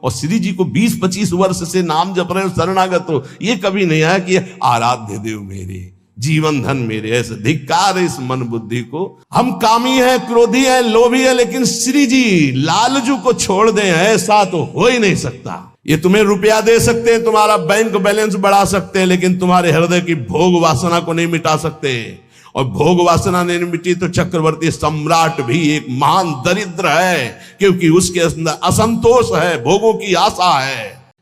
और श्री जी को 20-25 वर्ष से नाम जप रहे हो, शरणागत हो, ये कभी नहीं आया कि आराध्य देव मेरे, जीवन धन मेरे। ऐसे धिक्कार है इस मन बुद्धि को। हम कामी है, क्रोधी है, लोभी है, लेकिन श्री जी लालजू को छोड़ दें, ऐसा तो हो ही नहीं सकता। ये तुम्हें रुपया दे सकते हैं, तुम्हारा बैंक बैलेंस बढ़ा सकते हैं, लेकिन तुम्हारे हृदय की भोग वासना को नहीं मिटा सकते। और भोग वासना नहीं मिटी तो चक्रवर्ती सम्राट भी एक महान दरिद्र है, क्योंकि उसके अंदर असंतोष है, भोगों की आशा है।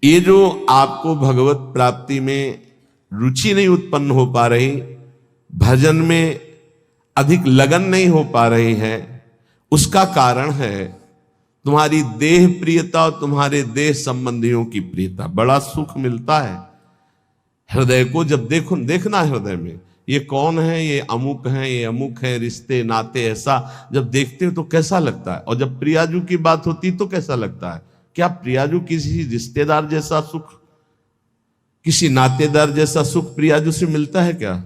ये जो आपको भगवत प्राप्ति में रुचि नहीं उत्पन्न हो पा रही, भजन में अधिक लगन नहीं हो पा रही है, उसका कारण है तुम्हारी देह प्रियता और तुम्हारे देह संबंधियों की प्रियता। बड़ा सुख मिलता है हृदय को जब देखना हृदय में ये कौन है, ये अमुक है, ये अमुक है, रिश्ते नाते, ऐसा जब देखते हो तो कैसा लगता है। और जब प्रियाजू की बात होती तो कैसा लगता है। क्या प्रियाजू किसी रिश्तेदार जैसा सुख, किसी नातेदार जैसा सुख प्रियाजू से मिलता है क्या।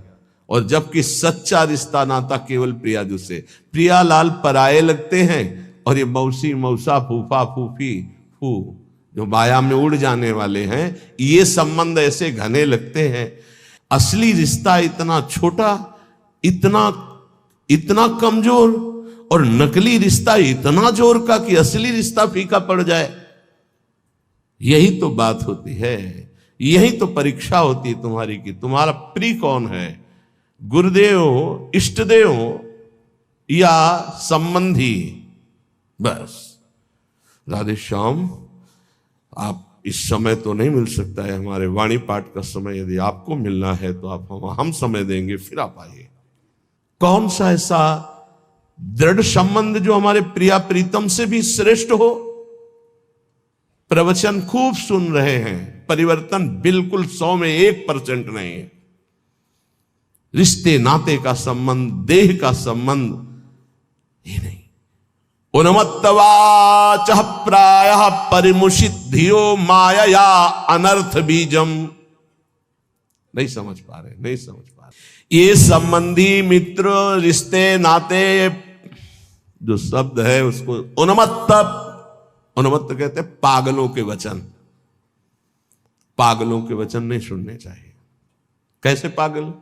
और जबकि सच्चा रिश्ता नाता केवल प्रियाजू से। प्रियालाल पराये लगते हैं और ये मौसी मौसा फूफा फूफी फू जो माया में उड़ जाने वाले हैं, ये संबंध ऐसे घने लगते हैं। असली रिश्ता इतना छोटा, इतना कमजोर, और नकली रिश्ता इतना जोर का कि असली रिश्ता फीका पड़ जाए। यही तो बात होती है, यही तो परीक्षा होती है तुम्हारी कि तुम्हारा प्रिय कौन है, गुरुदेव, इष्टदेव या संबंधी। बस राधे श्याम, आप इस समय तो नहीं मिल सकता है, हमारे वाणी पाठ का समय यदि आपको मिलना है तो आप हम समय देंगे, फिर आप आइए। कौन सा ऐसा दृढ़ संबंध जो हमारे प्रिया प्रीतम से भी श्रेष्ठ हो। प्रवचन खूब सुन रहे हैं, परिवर्तन बिल्कुल 100 में 1% नहीं है। रिश्ते नाते का संबंध, देह का संबंध ये नहीं। उन्मत्तवाच प्रायः परिमुषिद्धियो मायया अनर्थ बीजम। नहीं समझ पा रहे। ये संबंधी, मित्र, रिश्ते नाते जो शब्द है उसको उन्मत्त कहते हैं पागलों के वचन। पागलों के वचन नहीं सुनने चाहिए। कैसे पागल?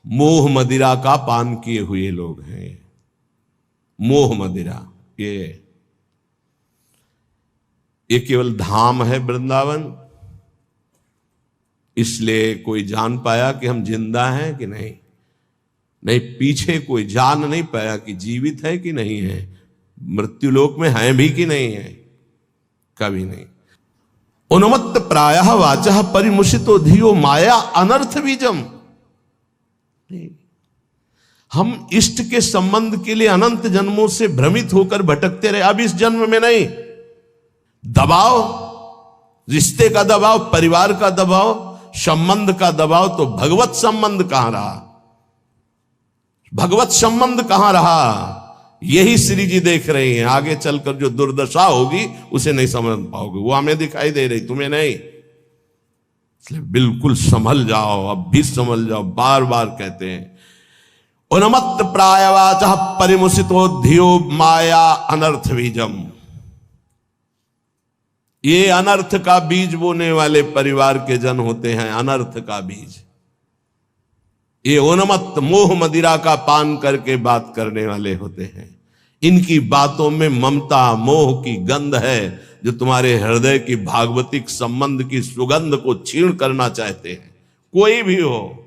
मोह मदिरा का पान किए हुए लोग हैं। मोह मदिरा ये केवल धाम है वृंदावन, इसलिए कोई जान पाया कि हम जिंदा हैं कि नहीं। पीछे कोई जान नहीं पाया कि जीवित है कि नहीं है, मृत्युलोक में हैं भी कि नहीं है, कभी नहीं। उन्मत्त प्रायः वाचः परिमुषितो धियो माया अनर्थ बीजम। हम इष्ट के संबंध के लिए अनंत जन्मों से भ्रमित होकर भटकते रहे। अब इस जन्म में नहीं, दबाव, रिश्ते का दबाव, परिवार का दबाव, संबंध का दबाव, तो भगवत संबंध कहां रहा, भगवत संबंध कहां रहा। यही श्री जी देख रहे हैं। आगे चलकर जो दुर्दशा होगी उसे नहीं समझ पाओगे, वो हमें दिखाई दे रही, तुम्हें नहीं। इसलिए बिल्कुल संभल जाओ, अब भी संभल जाओ। बार बार कहते हैं उन्मत्त प्रायवाचः परिमुषितो धियो माया अनर्थ बीजम। ये अनर्थ का बीज बोने वाले परिवार के जन होते हैं। अनर्थ का बीज ये उन्मत्त मोह मदिरा का पान करके बात करने वाले होते हैं। इनकी बातों में ममता मोह की गंध है, जो तुम्हारे हृदय की भागवतिक संबंध की सुगंध को छीण करना चाहते हैं। कोई भी हो,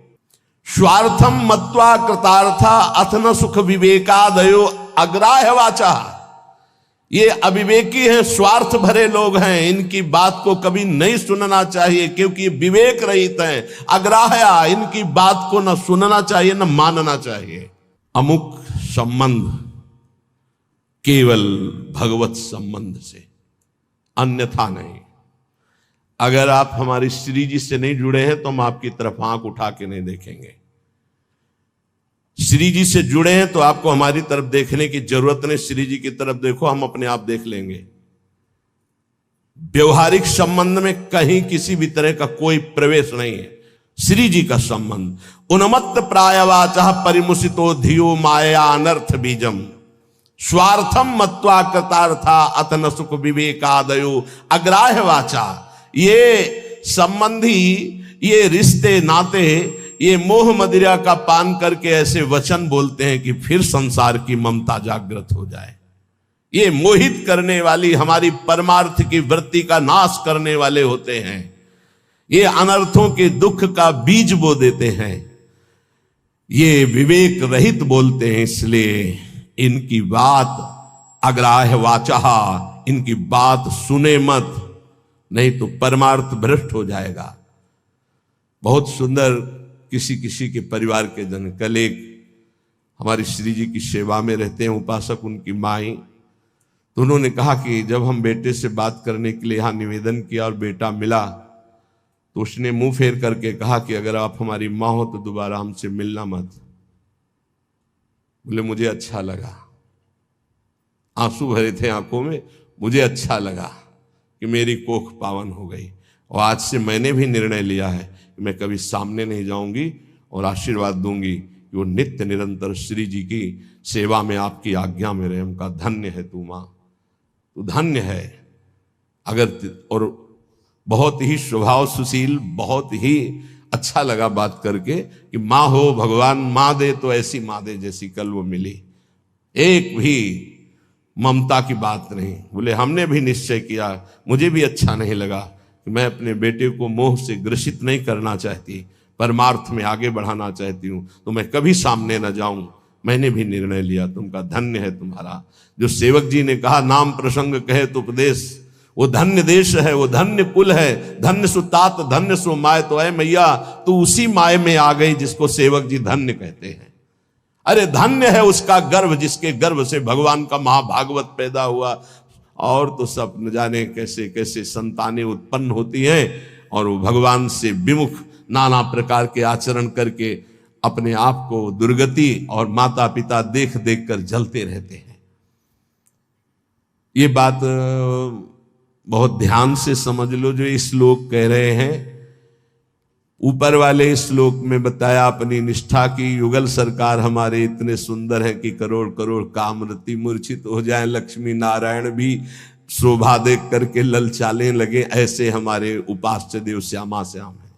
स्वार्थम मत्वा कृतार्था अथन सुख विवेकादयो अग्राह्य वाचा। ये अविवेकी हैं, स्वार्थ भरे लोग हैं। इनकी बात को कभी नहीं सुनना चाहिए, क्योंकि विवेक रहित हैं। अग्राह्य, इनकी बात को न सुनना चाहिए न मानना चाहिए। अमुक संबंध केवल भगवत संबंध से, अन्यथा नहीं। अगर आप हमारी श्री जी से नहीं जुड़े हैं तो हम आपकी तरफ आंख उठा के नहीं देखेंगे। श्री जी से जुड़े हैं तो आपको हमारी तरफ देखने की जरूरत नहीं। श्री जी की तरफ देखो, हम अपने आप देख लेंगे। व्यवहारिक संबंध में कहीं किसी भी तरह का कोई प्रवेश नहीं है। श्री जी का संबंध उन्मत्त प्रायवाचः परिमुषितो धियो माया अनर्थ बीजम। स्वार्थम मत्वा कृतार्था अथ न सुख विवेकादयो अग्राह्य वाचा। ये संबंधी, ये रिश्ते नाते, ये मोह मदिरा का पान करके ऐसे वचन बोलते हैं कि फिर संसार की ममता जागृत हो जाए। ये मोहित करने वाली, हमारी परमार्थ की वृत्ति का नाश करने वाले होते हैं। ये अनर्थों के दुख का बीज बो देते हैं। ये विवेक रहित बोलते हैं, इसलिए इनकी बात अग्राह्य वाचा, इनकी बात सुने मत, नहीं तो परमार्थ भ्रष्ट हो जाएगा। बहुत सुंदर किसी किसी के परिवार के जन, कल एक हमारी श्री जी की सेवा में रहते हैं उपासक, उनकी माई, तो उन्होंने कहा कि जब हम बेटे से बात करने के लिए यहाँ निवेदन किया और बेटा मिला, तो उसने मुंह फेर करके कहा कि अगर आप हमारी माँ हो तो दोबारा हमसे मिलना मत। बोले मुझे अच्छा लगा, आंसू भरे थे आंखों में, मुझे अच्छा लगा कि मेरी कोख पावन हो गई। और आज से मैंने भी निर्णय लिया है कि मैं कभी सामने नहीं जाऊंगी और आशीर्वाद दूंगी कि वो नित्य निरंतर श्री जी की सेवा में आपकी आज्ञा में रहे। उनका धन्य है तू माँ, तू धन्य है। अगर और बहुत ही स्वभाव सुशील, बहुत ही अच्छा लगा बात करके कि माँ हो, भगवान माँ दे तो ऐसी माँ दे जैसी कल वो मिली, एक भी ममता की बात नहीं। बोले हमने भी निश्चय किया, मुझे भी अच्छा नहीं लगा कि मैं अपने बेटे को मोह से ग्रसित नहीं करना चाहती, परमार्थ में आगे बढ़ाना चाहती हूँ, तो मैं कभी सामने न जाऊं। मैंने भी निर्णय लिया। तुमका धन्य है तुम्हारा। जो सेवक जी ने कहा नाम प्रसंग कहे तो उपदेश, वो धन्य देश है, वो धन्य कुल है, धन्य सुतात धन्य सो माय। तो है मैया तू उसी माय में आ गई जिसको सेवक जी धन्य कहते हैं। अरे धन्य है उसका गर्भ जिसके गर्भ से भगवान का महाभागवत पैदा हुआ। और तो सब न जाने कैसे कैसे संतानें उत्पन्न होती हैं और वो भगवान से विमुख नाना प्रकार के आचरण करके अपने आप को दुर्गति और माता पिता देख देख कर जलते रहते हैं। ये बात बहुत ध्यान से समझ लो जो इस श्लोक कह रहे हैं। ऊपर वाले श्लोक में बताया अपनी निष्ठा की युगल सरकार हमारे इतने सुंदर हैं कि करोड़ करोड़ कामरति मूर्छित हो जाएं, लक्ष्मी नारायण भी शोभा देख करके ललचाने लगे। ऐसे हमारे उपास्य देव श्यामा श्याम है।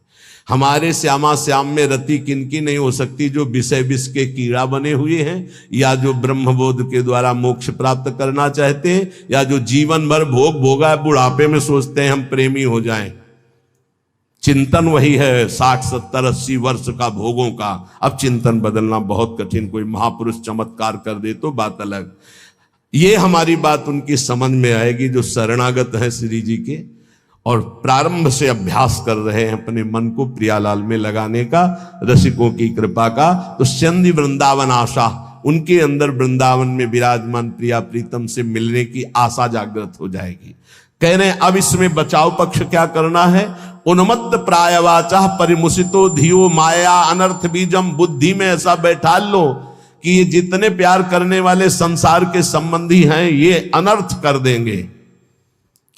हमारे श्यामा श्याम में रति किनकी नहीं हो सकती, जो विषय विष के कीड़ा बने हुए हैं, या जो ब्रह्मबोध के द्वारा मोक्ष प्राप्त करना चाहते हैं, या जो जीवन भर भोग भोगा बुढ़ापे में सोचते हैं हम प्रेमी हो जाएं। चिंतन वही है 60 70 80 वर्ष का भोगों का। अब चिंतन बदलना बहुत कठिन, कोई महापुरुष चमत्कार कर दे तो बात अलग। ये हमारी बात उनकी समझ में आएगी जो शरणागत है श्री जी के और प्रारंभ से अभ्यास कर रहे हैं अपने मन को प्रियालाल में लगाने का, रसिकों की कृपा का। तो चंदी वृंदावन आशा, उनके अंदर वृंदावन में विराजमान प्रिया प्रीतम से मिलने की आशा जागृत हो जाएगी। कह रहे हैं अब इसमें बचाव पक्ष क्या करना है। उन्मत्त प्रायवाचा परिमुसितो धियो माया अनर्थ बीजम, बुद्धि में ऐसा बैठा लो कि ये जितने प्यार करने वाले संसार के संबंधी हैं ये अनर्थ कर देंगे।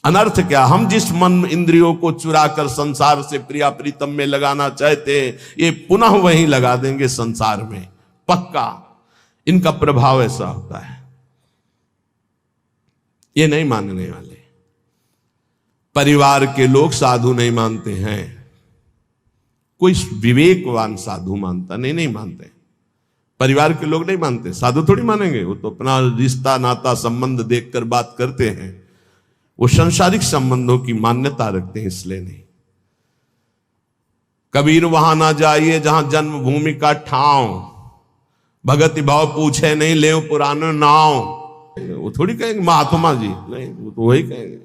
अनर्थ क्या, हम जिस मन इंद्रियों को चुरा कर संसार से प्रिया प्रीतम में लगाना चाहते हैं ये पुनः वहीं लगा देंगे संसार में, पक्का। इनका प्रभाव ऐसा होता है। ये नहीं मानने वाले। परिवार के लोग साधु नहीं मानते हैं, कोई विवेकवान साधु मानता नहीं मानते। परिवार के लोग नहीं मानते, साधु थोड़ी मानेंगे। वो तो अपना रिश्ता नाता संबंध देखकर बात करते हैं, वो सांसारिक संबंधों की मान्यता रखते हैं, इसलिए नहीं। कबीर वहां ना जाइए जहां जन्मभूमि का ठाव, भगति भाव पूछे नहीं ले पुराने नाव। वो थोड़ी कहेंगे महात्मा जी, नहीं, वो तो वही कहेंगे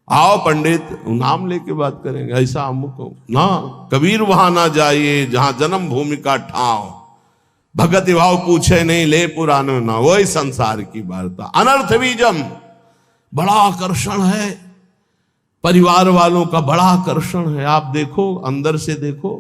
आओ पंडित, नाम लेके बात करेंगे, ऐसा अमुक ना। कबीर वहां ना जाइए जहां जन्म भूमि का ठाव, भगति भाव पूछे नहीं ले पुराने ना। वही संसार की वार्ता। अनर्थ बीजम, बड़ा आकर्षण है परिवार वालों का, बड़ा आकर्षण है। आप देखो, अंदर से देखो,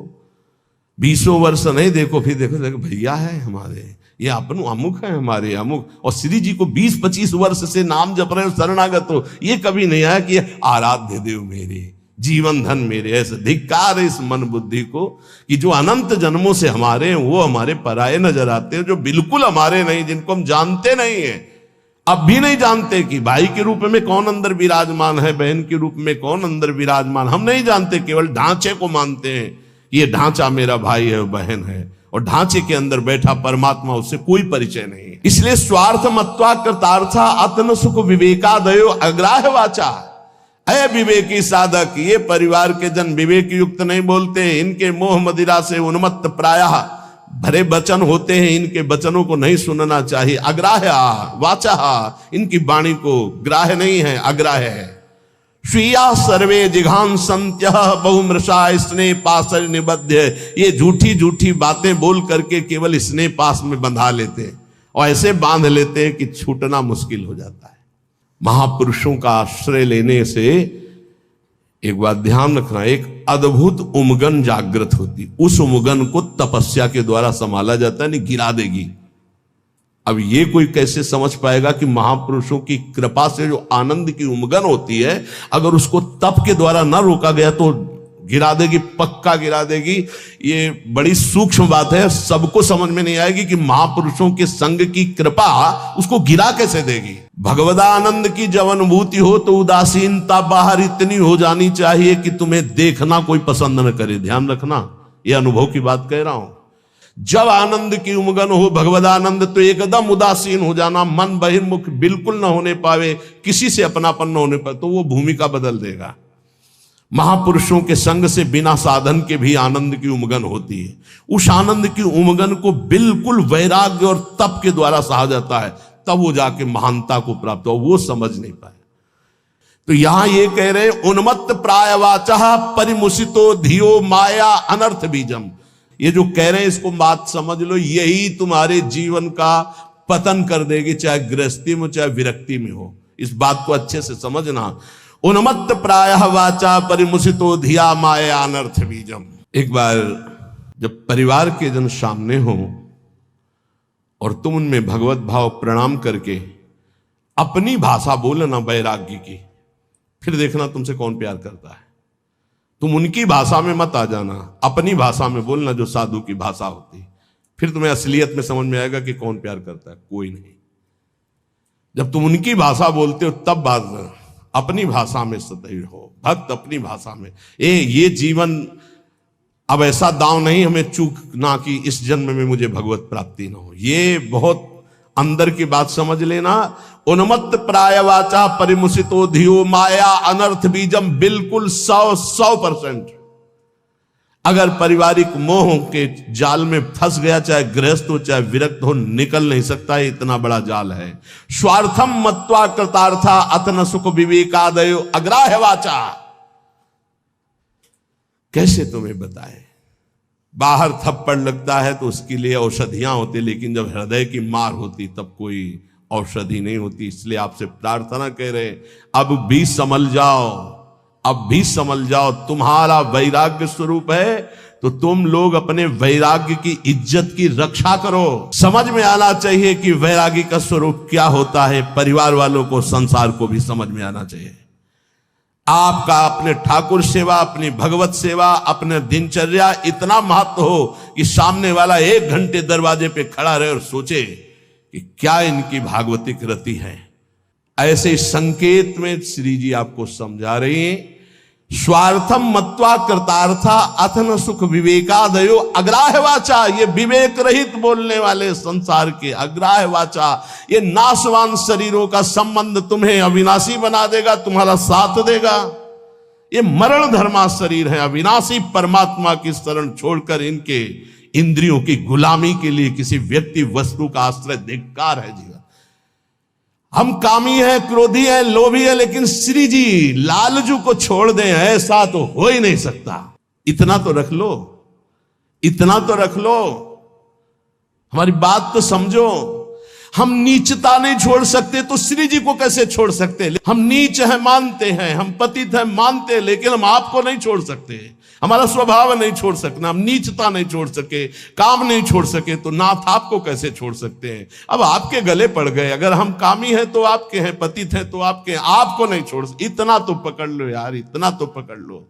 20 वर्ष नहीं देखो, फिर देखो भैया है हमारे, ये अपन अमुक है हमारे अमुक। और श्री जी को 20-25 वर्ष से नाम जप रहे हो, शरणागत हो, ये कभी नहीं आया कि आराध्य देव मेरे, जीवन धन मेरे। ऐसे धिक्कार है इस मन बुद्धि को कि जो अनंत जन्मों से हमारे हैं वो हमारे पराये नजर आते हैं, जो बिल्कुल हमारे नहीं, जिनको हम जानते नहीं है। अब भी नहीं जानते कि भाई के रूप में कौन अंदर विराजमान है, बहन के रूप में कौन अंदर विराजमान, हम नहीं जानते, केवल ढांचे को मानते हैं। ये ढांचा मेरा भाई है, बहन है, और ढांचे के अंदर बैठा परमात्मा, उससे कोई परिचय नहीं। इसलिए स्वार्थ मत्वा कृतार्था अतन सुख विवेकादयो अग्राह्य वाचा। अय विवेकी साधक, ये परिवार के जन विवेक युक्त नहीं बोलते, इनके मोह मदिरा से उन्मत्त प्रायः भरे वचन होते हैं, इनके वचनों को नहीं सुनना चाहिए। अग्राह्य वाचा, इनकी वाणी को ग्राह्य नहीं है, अग्राह्य है। स्वीया सर्वे जिघान संत्य बहुमृषा स्नेह पास निबद्ध, ये झूठी झूठी बातें बोल करके केवल स्नेह पास में बंधा लेते हैं, और ऐसे बांध लेते हैं कि छूटना मुश्किल हो जाता है। महापुरुषों का आश्रय लेने से एक बात ध्यान रखना, एक अद्भुत उमगन जागृत होती, उस उमगन को तपस्या के द्वारा संभाला जाता है, नहीं गिरा देगी। अब ये कोई कैसे समझ पाएगा कि महापुरुषों की कृपा से जो आनंद की उमगन होती है, अगर उसको तप के द्वारा ना रोका गया तो गिरा देगी, पक्का गिरा देगी। ये बड़ी सूक्ष्म बात है, सबको समझ में नहीं आएगी कि महापुरुषों के संग की कृपा उसको गिरा कैसे देगी। भगवदानंद की जब अनुभूति हो तो उदासीनता बाहर इतनी हो जानी चाहिए कि तुम्हें देखना कोई पसंद न करे। ध्यान रखना, ये अनुभव की बात कह रहा हूं। जब आनंद की उमगन हो भगवदानंद, तो एकदम उदासीन हो जाना, मन बहिर्मुख बिल्कुल न होने पावे, किसी से अपनापन न होने पाए, तो वो भूमिका बदल देगा। महापुरुषों के संग से बिना साधन के भी आनंद की उमगन होती है। उस आनंद की उमगन को बिल्कुल वैराग्य और तप के द्वारा सहा जाता है, तब वो जाके महानता को प्राप्त हो। वो समझ नहीं पाए। तो यहां ये कह रहे उन्मत्त प्राय वाचा परिमुसितो धियो माया अनर्थ बीजम। ये जो कह रहे हैं इसको बात समझ लो, यही तुम्हारे जीवन का पतन कर देगी, चाहे गृहस्थी में चाहे विरक्ति में हो। इस बात को अच्छे से समझना। उन्मत्त प्रायः वाचा परिमुसितो धिया माया अनर्थ बीजम। एक बार जब परिवार के जन सामने हो और तुम उनमें भगवत भाव प्रणाम करके अपनी भाषा बोलना वैराग्य की, फिर देखना तुमसे कौन प्यार करता है। तुम उनकी भाषा में मत आ जाना, अपनी भाषा में बोलना जो साधु की भाषा होती है। फिर तुम्हें असलियत में समझ में आएगा कि कौन प्यार करता है, कोई नहीं। जब तुम उनकी भाषा बोलते हो तब बात, अपनी भाषा में सदैव हो भक्त, अपनी भाषा में। ये जीवन अब ऐसा दांव नहीं हमें चूकना कि इस जन्म में मुझे भगवत प्राप्ति न हो। ये बहुत अंदर की बात समझ लेना। उन्मत्त प्राय वाचा परिमुसितो धियो माया अनर्थ बीजम, बिल्कुल 100%। अगर पारिवारिक मोह के जाल में फंस गया, चाहे गृहस्थ हो चाहे विरक्त हो, निकल नहीं सकता है, इतना बड़ा जाल है। स्वार्थम मत्वा कृतार्था अतन सुख विवेकादयो अग्राह्य वाचा। कैसे तुम्हें बताए, बाहर थप्पड़ लगता है तो उसके लिए औषधियां होती, लेकिन जब हृदय की मार होती तब कोई औषधि नहीं होती। इसलिए आपसे प्रार्थना कह रहे, अब भी संभल जाओ, अब भी संभल जाओ। तुम्हारा वैराग्य स्वरूप है तो तुम लोग अपने वैराग्य की इज्जत की रक्षा करो। समझ में आना चाहिए कि वैराग्य का स्वरूप क्या होता है। परिवार वालों को, संसार को भी समझ में आना चाहिए। आपका अपने ठाकुर सेवा, अपनी भगवत सेवा, अपने दिनचर्या इतना महत्व हो कि सामने वाला 1 घंटे दरवाजे पे खड़ा रहे और सोचे कि क्या इनकी भागवतिक रति है। ऐसे संकेत में श्री जी आपको समझा रही हैं। स्वार्थम मत्वा कृतार्था अथन सुख विवेकादयो अग्राह्य वाचा। ये विवेक रहित बोलने वाले संसार के अग्राह्य वाचा, ये नाशवान शरीरों का संबंध तुम्हें अविनाशी बना देगा, तुम्हारा साथ देगा। ये मरण धर्मा शरीर है, अविनाशी परमात्मा की शरण छोड़कर इनके इंद्रियों की गुलामी के लिए किसी व्यक्ति वस्तु का आश्रय धिक्कार है जीवन। हम कामी हैं, क्रोधी हैं, लोभी हैं, लेकिन श्री जी लालजू को छोड़ दें ऐसा तो हो ही नहीं सकता। इतना तो रख लो, इतना तो रख लो, हमारी बात तो समझो। हम नीचता नहीं छोड़ सकते तो श्री जी को कैसे छोड़ सकते। हम नीच हैं मानते हैं, हम पतित हैं मानते हैं, लेकिन हम आपको नहीं छोड़ सकते। हमारा स्वभाव नहीं छोड़ सकना, हम नीचता नहीं छोड़ सके, काम नहीं छोड़ सके, तो नाथ आपको कैसे छोड़ सकते हैं। अब आपके गले पड़ गए। अगर हम कामी हैं तो आपके हैं, पतित हैं तो आपके हैं, आपको नहीं छोड़ सकते। इतना तो पकड़ लो यार, इतना तो पकड़ लो।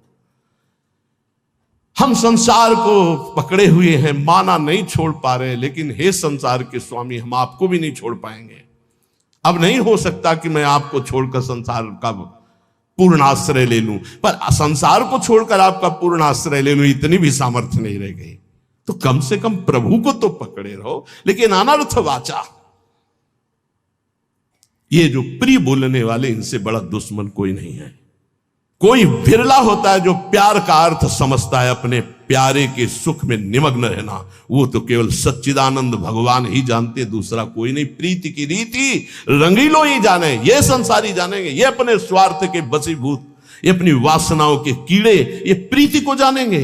हम संसार को पकड़े हुए हैं, माना नहीं छोड़ पा रहे, लेकिन हे संसार के स्वामी, हम आपको भी नहीं छोड़ पाएंगे। अब नहीं हो सकता कि मैं आपको छोड़कर संसार का पूर्ण आश्रय ले लूं, पर संसार को छोड़कर आपका पूर्ण आश्रय ले लूं, इतनी भी सामर्थ्य नहीं रह गई। तो कम से कम प्रभु को तो पकड़े रहो। लेकिन अनर्थ वाचा, ये जो प्रिय बोलने वाले, इनसे बड़ा दुश्मन कोई नहीं है। कोई विरला होता है जो प्यार का अर्थ समझता है अपने प्यारे के सुख में निमग्न रहना। वो तो केवल सच्चिदानंद भगवान ही जानते, दूसरा कोई नहीं। प्रीति की रीति रंगीलो ही जाने, ये संसारी जानेंगे। ये अपने स्वार्थ के बसीभूत, ये अपनी वासनाओं के कीड़े, ये प्रीति को जानेंगे,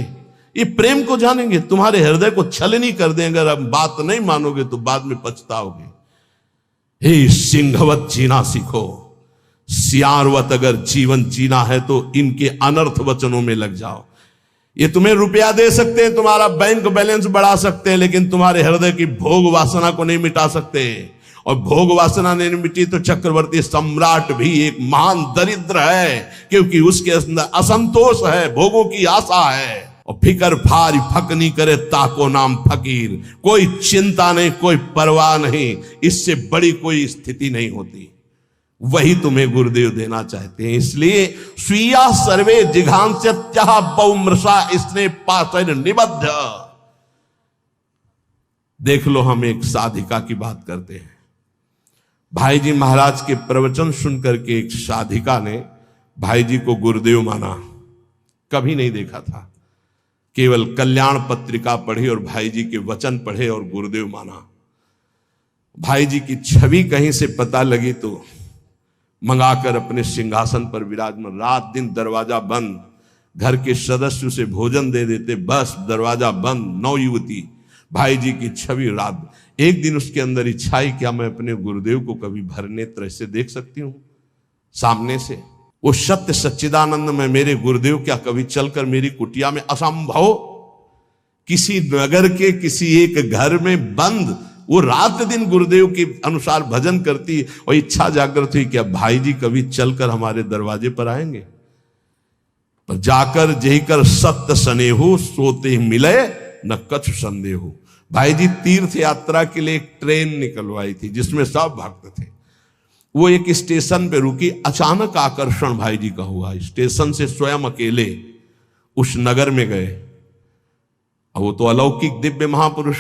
ये प्रेम को जानेंगे। तुम्हारे हृदय को छलनी कर देंगे। अगर अब बात नहीं मानोगे तो बाद में पछताओगे। हे सिंहवत जीना सीखो, सियारवत अगर जीवन जीना है तो इनके अनर्थ वचनों में लग जाओ। ये तुम्हें रुपया दे सकते हैं, तुम्हारा बैंक बैलेंस बढ़ा सकते हैं, लेकिन तुम्हारे हृदय की भोग वासना को नहीं मिटा सकते। और भोग वासना नहीं मिटी तो चक्रवर्ती सम्राट भी एक महान दरिद्र है, क्योंकि उसके अंदर असंतोष है, भोगों की आशा है। और फिकर भारी फकनी करे ताको नाम फकीर। कोई चिंता नहीं, कोई परवाह नहीं, इससे बड़ी कोई स्थिति नहीं होती। वही तुम्हें गुरुदेव देना चाहते हैं। इसलिए स्वीया सर्वे जिघांस्यत्यः बहुमृषा स्नेह पाशैर निबद्ध। देख लो, हम एक साधिका की बात करते हैं। भाई जी महाराज के प्रवचन सुनकर के एक साधिका ने भाई जी को गुरुदेव माना। कभी नहीं देखा था, केवल कल्याण पत्रिका पढ़ी और भाई जी के वचन पढ़े और गुरुदेव माना। भाई जी की छवि कहीं से पता लगी तो मंगाकर अपने सिंहासन पर विराजमान। रात दिन दरवाजा बंद, घर के सदस्य उसे भोजन दे देते, बस दरवाजा बंद। 9 युवती, भाई जी की छवि। रात एक दिन उसके अंदर इच्छा आई, क्या मैं अपने गुरुदेव को कभी भर नेत्र से देख सकती हूं सामने से? वो सत्य सच्चिदानंद में मेरे गुरुदेव क्या कभी चलकर मेरी कुटिया में? असंभव। किसी नगर के किसी एक घर में बंद वो रात दिन गुरुदेव के अनुसार भजन करती, और इच्छा जागृत हुई क्या भाई जी कभी चलकर हमारे दरवाजे पर आएंगे? पर जाकर जही कर सत्य स्नेहु, सोते मिले न कछु संदेहु। भाई जी तीर्थ यात्रा के लिए एक ट्रेन निकलवाई थी जिसमें सब भक्त थे। वो एक स्टेशन पे रुकी, अचानक आकर्षण भाई जी का हुआ। स्टेशन से स्वयं अकेले उस नगर में गए, और वो तो अलौकिक दिव्य महापुरुष,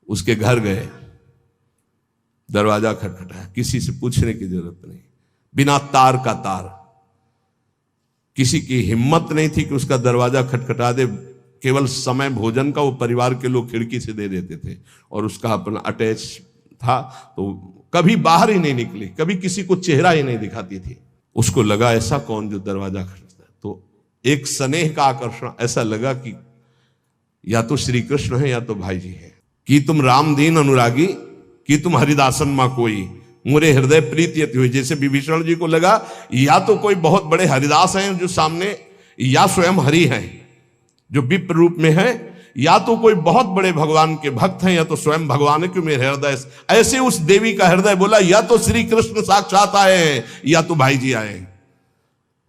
उसके घर गए, दरवाजा खटखटाया। किसी से पूछने की जरूरत नहीं, बिना तार का तार। किसी की हिम्मत नहीं थी कि उसका दरवाजा खटखटा दे। केवल समय भोजन का वो परिवार के लोग खिड़की से दे देते थे, और उसका अपना अटैच था, तो कभी बाहर ही नहीं निकली, कभी किसी को चेहरा ही नहीं दिखाती थी। उसको लगा ऐसा कौन जो दरवाजा खटखटाता है? तो एक स्नेह का आकर्षण, ऐसा लगा कि या तो श्री कृष्ण है या तो भाई जी है। कि तुम राम दीन अनुरागी, कि तुम हरिदासन मां कोई, मुरे हृदय प्रीति अति हुई। जैसे विभीषण जी को लगा या तो कोई बहुत बड़े हरिदास हैं जो सामने, या स्वयं हरि हैं जो विप्र रूप में है, या तो कोई बहुत बड़े भगवान के भक्त हैं, या तो स्वयं भगवान है कि मेरे हृदय। ऐसे उस देवी का हृदय बोला या तो श्री कृष्ण साक्षात आए हैं या तो भाई जी आए।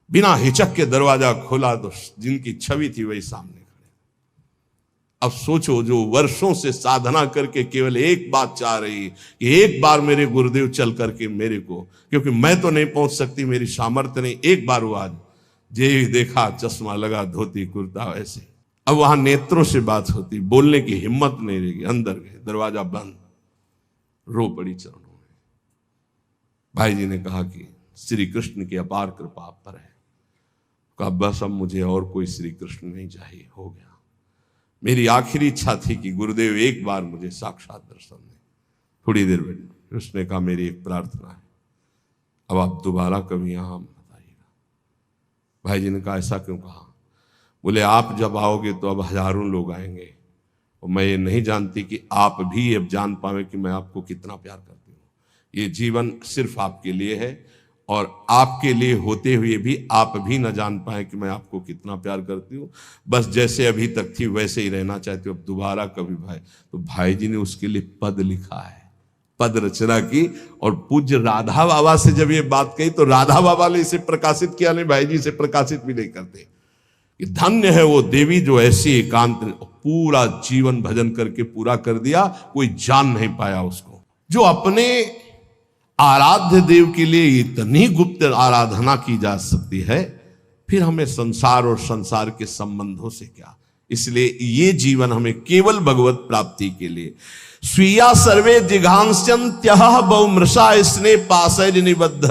बिना हिचक के दरवाजा खोला तो जिनकी छवि थी वही सामने। अब सोचो, जो वर्षों से साधना करके केवल एक बात चाह रही कि एक बार मेरे गुरुदेव चल करके मेरे को, क्योंकि मैं तो नहीं पहुंच सकती, मेरी सामर्थ्य नहीं, एक बार वो आज जे देखा चश्मा लगा, धोती कुर्ता ऐसे। अब वहां नेत्रों से बात होती, बोलने की हिम्मत नहीं रहेगी। अंदर गए, दरवाजा बंद, रो पड़ी चरणों में। भाई जी ने कहा कि श्री कृष्ण की अपार कृपा आप पर है। कहा बस अब मुझे और कोई श्री कृष्ण नहीं चाहिए, हो गया। मेरी आखिरी इच्छा थी कि गुरुदेव एक बार मुझे साक्षात दर्शन दें। थोड़ी देर बैठ, उसने कहा मेरी एक प्रार्थना है, अब आप दोबारा कभी यहां बताइएगा। भाई जी ने कहा ऐसा क्यों कहा? बोले आप जब आओगे तो अब हजारों लोग आएंगे, और मैं ये नहीं जानती कि आप भी अब जान पावे कि मैं आपको कितना प्यार करती हूँ। ये जीवन सिर्फ आपके लिए है, और आपके लिए होते हुए भी आप भी न जान पाए कि मैं आपको कितना प्यार करती हूँ। बस जैसे अभी तक थी वैसे ही रहना चाहती हूँ, अब दोबारा कभी भाई। तो भाई जी ने उसके लिए पद लिखा है, पद रचना की। और पूज्य राधा बाबा से जब ये बात कही तो राधा बाबा ने इसे प्रकाशित किया, नहीं भाई जी इसे प्रकाशित भी नहीं करते। कि धन्य है वो देवी जो ऐसी एकांत पूरा जीवन भजन करके पूरा कर दिया, कोई जान नहीं पाया उसको। जो अपने आराध्य देव के लिए इतनी गुप्त आराधना की जा सकती है, फिर हमें संसार और संसार के संबंधों से क्या। इसलिए ये जीवन हमें केवल भगवत प्राप्ति के लिए। स्वीया सर्वे जिघांस्यन्त्यः बहुमृषा स्नेह पाशैर् निबद्ध।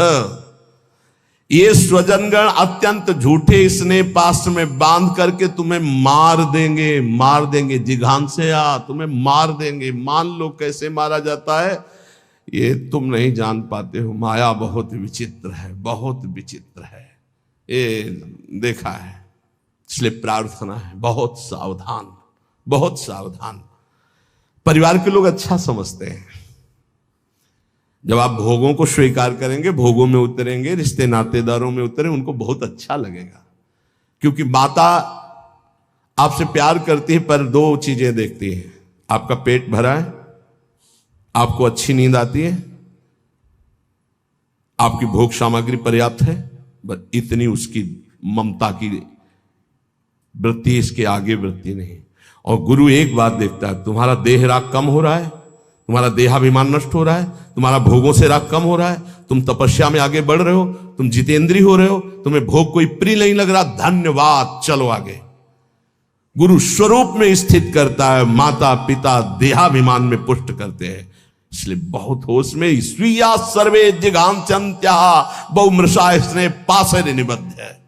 ये स्वजनगण अत्यंत झूठे स्नेह पाश में बांध करके तुम्हें मार देंगे। जिघांस्या, तुम्हें मार देंगे। मान लो कैसे मारा जाता है, ये तुम नहीं जान पाते हो। माया बहुत विचित्र है, बहुत विचित्र है, ये देखा है। इसलिए प्रार्थना है, बहुत सावधान, बहुत सावधान। परिवार के लोग अच्छा समझते हैं, जब आप भोगों को स्वीकार करेंगे, भोगों में उतरेंगे, रिश्ते नातेदारों में उतरें, उनको बहुत अच्छा लगेगा। क्योंकि माता आपसे प्यार करती है, पर दो चीजें देखती है, आपका पेट भरा है, आपको अच्छी नींद आती है, आपकी भोग सामग्री पर्याप्त है, बस इतनी उसकी ममता की वृत्ति, इसके आगे वृत्ति नहीं। और गुरु एक बात देखता है, तुम्हारा देह राग कम हो रहा है, तुम्हारा देहाभिमान नष्ट हो रहा है, तुम्हारा भोगों से राग कम हो रहा है, तुम तपस्या में आगे बढ़ रहे हो, तुम जितेंद्री हो रहे हो, तुम्हें भोग कोई प्रिय नहीं लग रहा, धन्यवाद, चलो आगे। गुरु स्वरूप में स्थित करता है, माता पिता देहाभिमान में पुष्ट करते हैं। इसलिए बहुत होश में। स्वीया सर्वे जिघांस्यन्त्यः बहुमृषा स्नेह पाशैर् निबद्ध है।